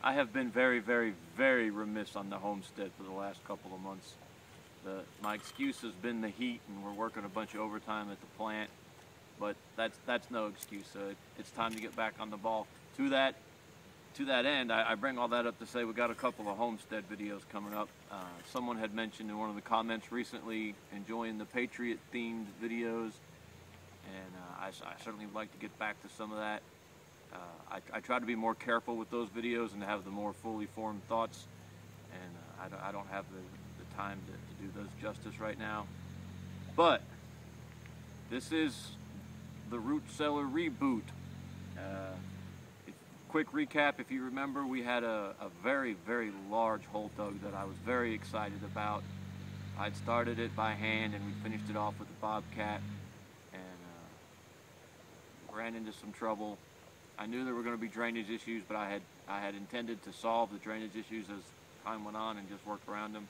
I have been very, very, very remiss on the homestead for the last couple of months. My excuse has been the heat, and we're working a bunch of overtime at the plant, but that's no excuse. It's time to get back on the ball. To that end, I bring all that up to say we got a couple of homestead videos coming up. Someone had mentioned in one of the comments recently enjoying the Patriot-themed videos, and I certainly would like to get back to some of that. I try to be more careful with those videos and to have the more fully formed thoughts, and I don't have the time to do those justice right now. But this is the Root Cellar Reboot. Quick recap, if you remember, we had a very, very large hole dug that I was very excited about. I'd started it by hand and we finished it off with a bobcat, and ran into some trouble. I knew there were going to be drainage issues, but I had intended to solve the drainage issues as time went on and just work around them.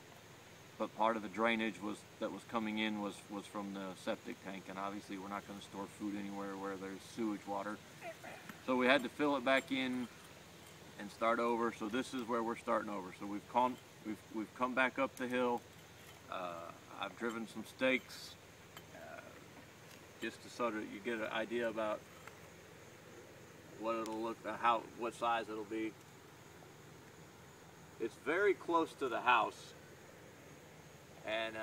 But part of the drainage that was coming in was from the septic tank, and obviously we're not going to store food anywhere where there's sewage water. So we had to fill it back in and start over. So this is where we're starting over. So we've come back up the hill. I've driven some stakes just to sort of you get an idea about what it'll look, what size it'll be. It's very close to the house, and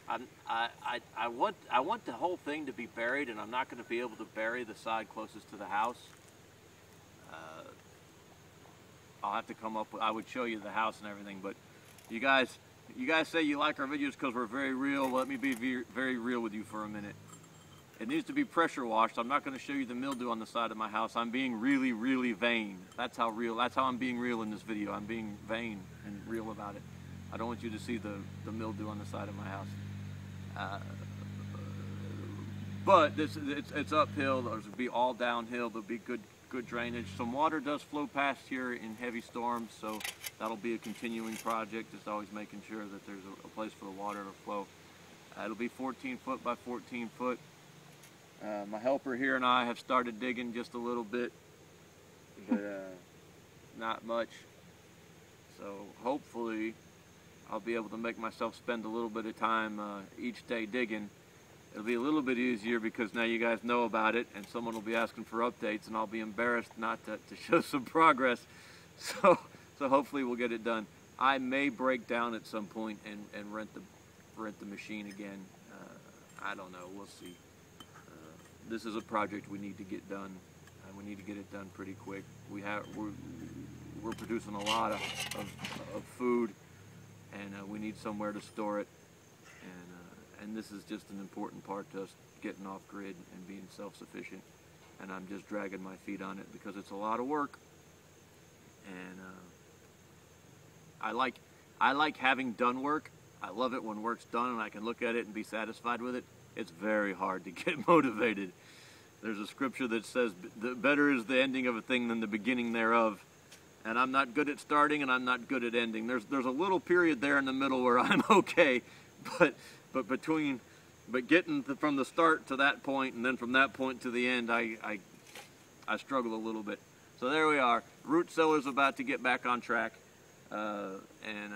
I want the whole thing to be buried, and I'm not going to be able to bury the side closest to the house. I'll have to come up with, I would show you the house and everything, but you guys say you like our videos because we're very real. Let me be very real with you for a minute. It needs to be pressure washed. I'm not going to show you the mildew on the side of my house. I'm being really, really vain. That's how I'm being real in this video. I'm being vain and real about it. I don't want you to see the mildew on the side of my house. But it's uphill. There's be all downhill. There'll be good drainage. Some water does flow past here in heavy storms, so that'll be a continuing project. Just always making sure that there's a place for the water to flow. It'll be 14 foot by 14 foot. My helper here and I have started digging just a little bit, but not much. So hopefully I'll be able to make myself spend a little bit of time each day digging. It'll be a little bit easier because now you guys know about it, and someone will be asking for updates, and I'll be embarrassed not to show some progress. So hopefully we'll get it done. I may break down at some point and rent the machine again. I don't know. We'll see. This is a project we need to get done. We need to get it done pretty quick. We're producing a lot of food, and we need somewhere to store it. And this is just an important part to us getting off grid and being self-sufficient. And I'm just dragging my feet on it because it's a lot of work. And I like having done work. I love it when work's done and I can look at it and be satisfied with it. It's very hard to get motivated. There's a scripture that says, better is the ending of a thing than the beginning thereof. And I'm not good at starting and I'm not good at ending. There's a little period there in the middle where I'm okay, but getting from the start to that point and then from that point to the end, I struggle a little bit. So there we are. Root Cellar's about to get back on track, and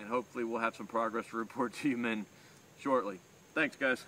hopefully we'll have some progress to report to you men shortly. Thanks, guys.